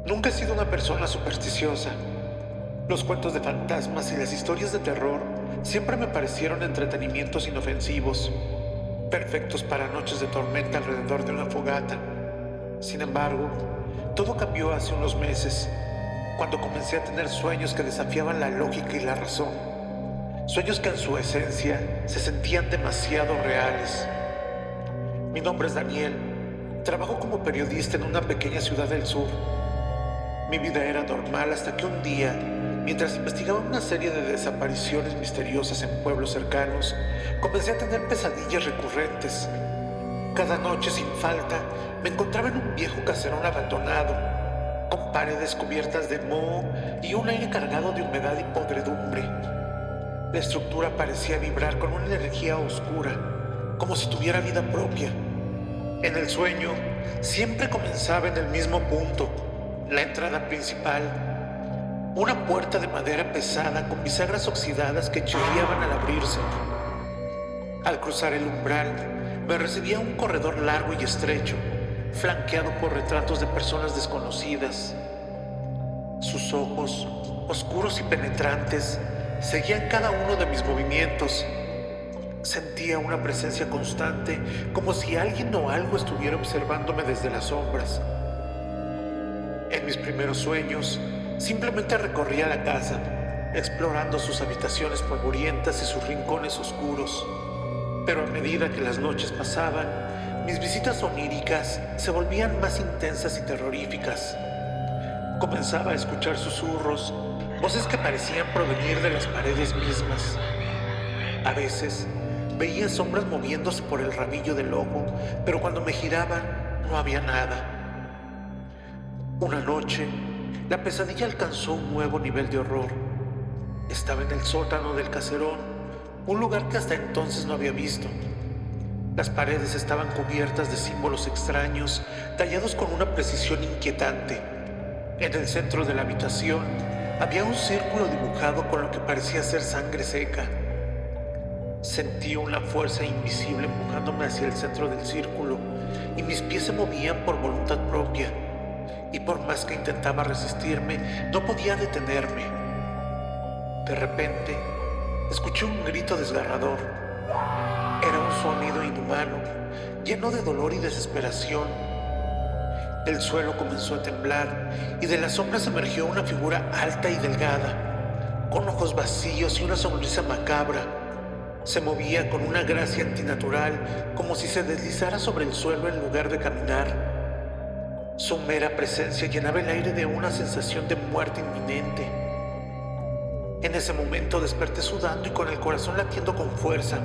Nunca he sido una persona supersticiosa. Los cuentos de fantasmas y las historias de terror siempre me parecieron entretenimientos inofensivos, perfectos para noches de tormenta alrededor de una fogata. Sin embargo, todo cambió hace unos meses, cuando comencé a tener sueños que desafiaban la lógica y la razón. Sueños que en su esencia se sentían demasiado reales. Mi nombre es Daniel. Trabajo como periodista en una pequeña ciudad del sur. Mi vida era normal hasta que un día, mientras investigaba una serie de desapariciones misteriosas en pueblos cercanos, comencé a tener pesadillas recurrentes. Cada noche, sin falta, me encontraba en un viejo caserón abandonado, con paredes cubiertas de moho y un aire cargado de humedad y podredumbre. La estructura parecía vibrar con una energía oscura, como si tuviera vida propia. En el sueño, siempre comenzaba en el mismo punto, la entrada principal. Una puerta de madera pesada con bisagras oxidadas que chirriaban al abrirse. Al cruzar el umbral, me recibía un corredor largo y estrecho, flanqueado por retratos de personas desconocidas. Sus ojos, oscuros y penetrantes, seguían cada uno de mis movimientos. Sentía una presencia constante, como si alguien o algo estuviera observándome desde las sombras. En mis primeros sueños, simplemente recorría la casa, explorando sus habitaciones polvorientas y sus rincones oscuros. Pero a medida que las noches pasaban, mis visitas oníricas se volvían más intensas y terroríficas. Comenzaba a escuchar susurros, voces que parecían provenir de las paredes mismas. A veces, veía sombras moviéndose por el rabillo del ojo, pero cuando me giraban, no había nada. Una noche, la pesadilla alcanzó un nuevo nivel de horror. Estaba en el sótano del caserón, un lugar que hasta entonces no había visto. Las paredes estaban cubiertas de símbolos extraños, tallados con una precisión inquietante. En el centro de la habitación había un círculo dibujado con lo que parecía ser sangre seca. Sentí una fuerza invisible empujándome hacia el centro del círculo, y mis pies se movían por voluntad propia. Y por más que intentaba resistirme, no podía detenerme. De repente, escuché un grito desgarrador. Era un sonido inhumano, lleno de dolor y desesperación. El suelo comenzó a temblar y de las sombras emergió una figura alta y delgada, con ojos vacíos y una sonrisa macabra. Se movía con una gracia antinatural, como si se deslizara sobre el suelo en lugar de caminar. Su mera presencia llenaba el aire de una sensación de muerte inminente. En ese momento desperté sudando y con el corazón latiendo con fuerza.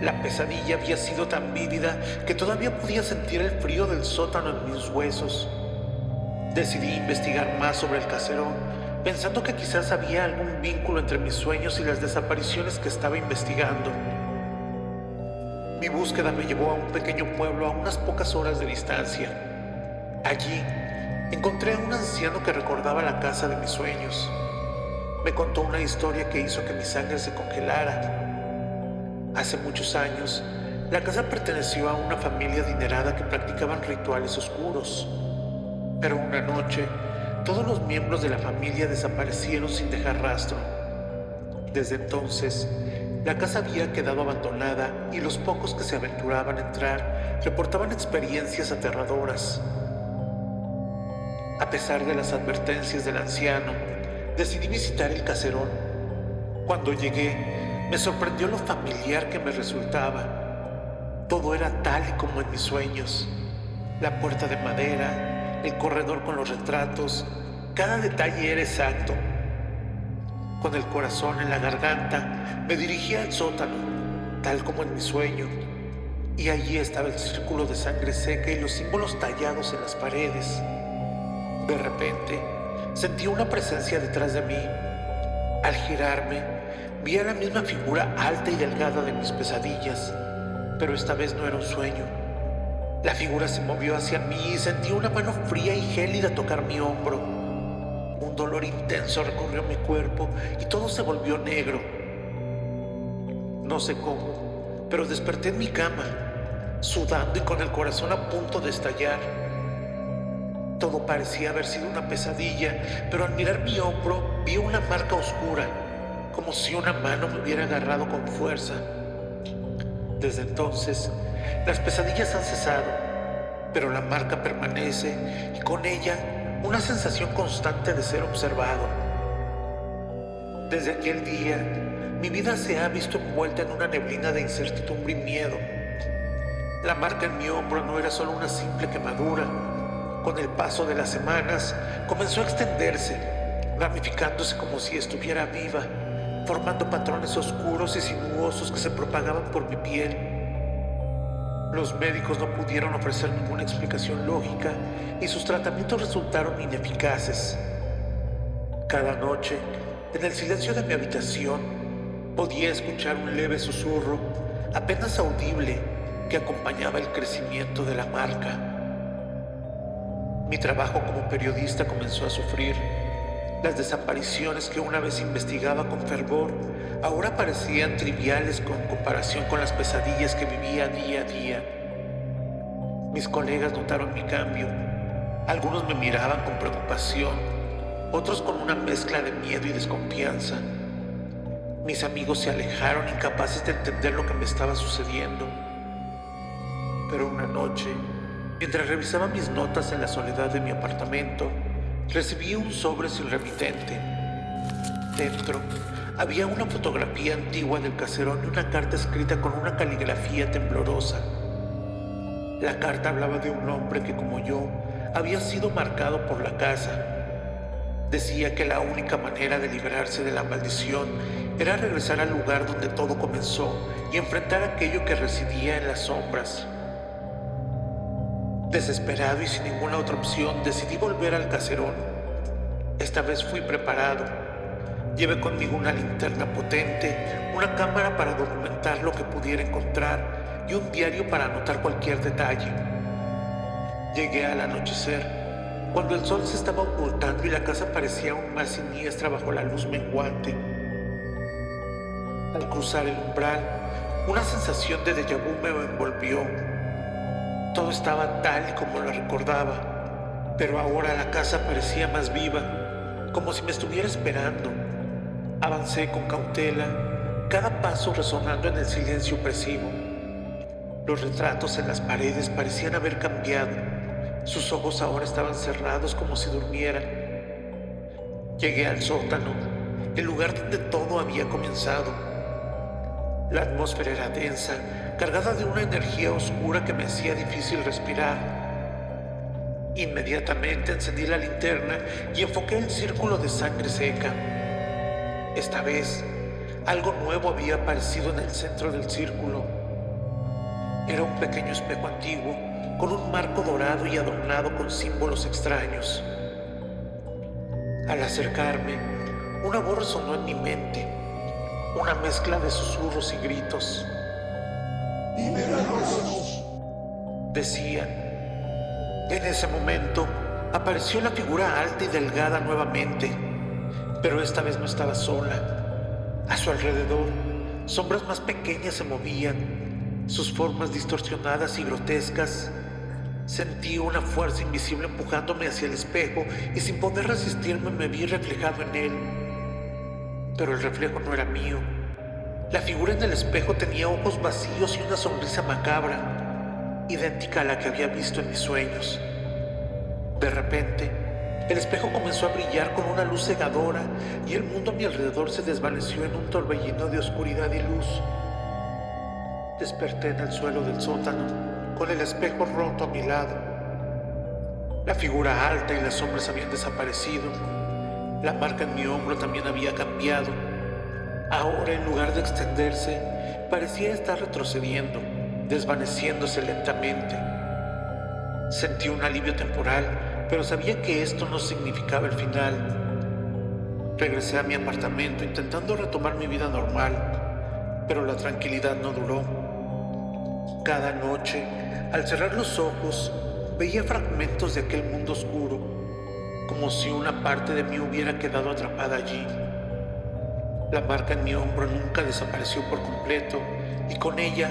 La pesadilla había sido tan vívida que todavía podía sentir el frío del sótano en mis huesos. Decidí investigar más sobre el caserón, pensando que quizás había algún vínculo entre mis sueños y las desapariciones que estaba investigando. Mi búsqueda me llevó a un pequeño pueblo a unas pocas horas de distancia. Allí encontré a un anciano que recordaba la casa de mis sueños. Me contó una historia que hizo que mi sangre se congelara. Hace muchos años, la casa perteneció a una familia adinerada que practicaban rituales oscuros. Pero una noche, todos los miembros de la familia desaparecieron sin dejar rastro. Desde entonces, la casa había quedado abandonada y los pocos que se aventuraban a entrar reportaban experiencias aterradoras. A pesar de las advertencias del anciano, decidí visitar el caserón. Cuando llegué, me sorprendió lo familiar que me resultaba. Todo era tal y como en mis sueños. La puerta de madera, el corredor con los retratos, cada detalle era exacto. Con el corazón en la garganta, me dirigí al sótano, tal como en mi sueño. Y allí estaba el círculo de sangre seca y los símbolos tallados en las paredes. De repente, sentí una presencia detrás de mí. Al girarme, vi a la misma figura alta y delgada de mis pesadillas, Pero esta vez no era un sueño. La figura se movió hacia mí y sentí una mano fría y gélida tocar mi hombro. Un dolor intenso recorrió mi cuerpo y todo se volvió negro. No sé cómo, pero desperté en mi cama, sudando y con el corazón a punto de estallar. Todo parecía haber sido una pesadilla, pero al mirar mi hombro vi una marca oscura, como si una mano me hubiera agarrado con fuerza. Desde entonces, las pesadillas han cesado, pero la marca permanece y con ella una sensación constante de ser observado. Desde aquel día, mi vida se ha visto envuelta en una neblina de incertidumbre y miedo. La marca en mi hombro no era solo una simple quemadura. Con el paso de las semanas, comenzó a extenderse, ramificándose como si estuviera viva, formando patrones oscuros y sinuosos que se propagaban por mi piel. Los médicos no pudieron ofrecer ninguna explicación lógica y sus tratamientos resultaron ineficaces. Cada noche, en el silencio de mi habitación, podía escuchar un leve susurro, apenas audible, que acompañaba el crecimiento de la marca. Mi trabajo como periodista comenzó a sufrir. Las desapariciones que una vez investigaba con fervor ahora parecían triviales con comparación con las pesadillas que vivía día a día. Mis colegas notaron mi cambio. Algunos me miraban con preocupación, otros con una mezcla de miedo y desconfianza. Mis amigos se alejaron, incapaces de entender lo que me estaba sucediendo. Pero una noche, mientras revisaba mis notas en la soledad de mi apartamento, recibí un sobre sin remitente. Dentro había una fotografía antigua del caserón y una carta escrita con una caligrafía temblorosa. La carta hablaba de un hombre que, como yo, había sido marcado por la casa. Decía que la única manera de librarse de la maldición era regresar al lugar donde todo comenzó y enfrentar aquello que residía en las sombras. Desesperado y sin ninguna otra opción, decidí volver al caserón. Esta vez fui preparado. Llevé conmigo una linterna potente, una cámara para documentar lo que pudiera encontrar y un diario para anotar cualquier detalle. Llegué al anochecer, cuando el sol se estaba ocultando y la casa parecía aún más siniestra bajo la luz menguante. Al cruzar el umbral, una sensación de déjà vu me envolvió. Todo estaba tal y como lo recordaba, pero ahora la casa parecía más viva, como si me estuviera esperando. Avancé con cautela, cada paso resonando en el silencio opresivo. Los retratos en las paredes parecían haber cambiado. Sus ojos ahora estaban cerrados como si durmieran. Llegué al sótano, el lugar donde todo había comenzado. La atmósfera era densa, cargada de una energía oscura que me hacía difícil respirar. Inmediatamente encendí la linterna y enfoqué el círculo de sangre seca. Esta vez, algo nuevo había aparecido en el centro del círculo. Era un pequeño espejo antiguo, con un marco dorado y adornado con símbolos extraños. Al acercarme, una voz resonó en mi mente, una mezcla de susurros y gritos. ¡Libéranos!, decían. En ese momento apareció la figura alta y delgada nuevamente, pero esta vez no estaba sola. A su alrededor, sombras más pequeñas se movían, sus formas distorsionadas y grotescas. Sentí una fuerza invisible empujándome hacia el espejo y sin poder resistirme me vi reflejado en él. Pero el reflejo no era mío. La figura en el espejo tenía ojos vacíos y una sonrisa macabra, idéntica a la que había visto en mis sueños. De repente, el espejo comenzó a brillar con una luz cegadora y el mundo a mi alrededor se desvaneció en un torbellino de oscuridad y luz. Desperté en el suelo del sótano, con el espejo roto a mi lado. La figura alta y las sombras habían desaparecido. La marca en mi hombro también había cambiado. Ahora, en lugar de extenderse, parecía estar retrocediendo, desvaneciéndose lentamente. Sentí un alivio temporal, pero sabía que esto no significaba el final. Regresé a mi apartamento intentando retomar mi vida normal, pero la tranquilidad no duró. Cada noche, al cerrar los ojos, veía fragmentos de aquel mundo oscuro, como si una parte de mí hubiera quedado atrapada allí. La marca en mi hombro nunca desapareció por completo, y con ella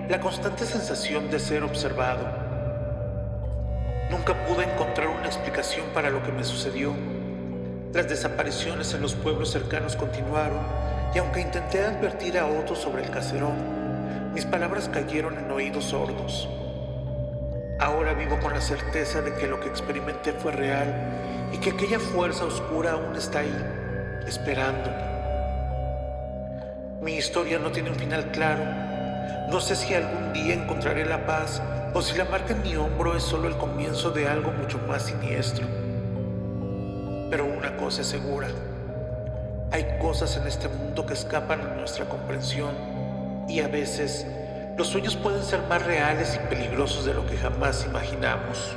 la constante sensación de ser observado. Nunca pude encontrar una explicación para lo que me sucedió. Las desapariciones en los pueblos cercanos continuaron, y aunque intenté advertir a otros sobre el caserón, mis palabras cayeron en oídos sordos. Ahora vivo con la certeza de que lo que experimenté fue real y que aquella fuerza oscura aún está ahí, esperándome. Mi historia no tiene un final claro. No sé si algún día encontraré la paz o si la marca en mi hombro es solo el comienzo de algo mucho más siniestro. Pero una cosa es segura. Hay cosas en este mundo que escapan a nuestra comprensión y a veces los sueños pueden ser más reales y peligrosos de lo que jamás imaginamos.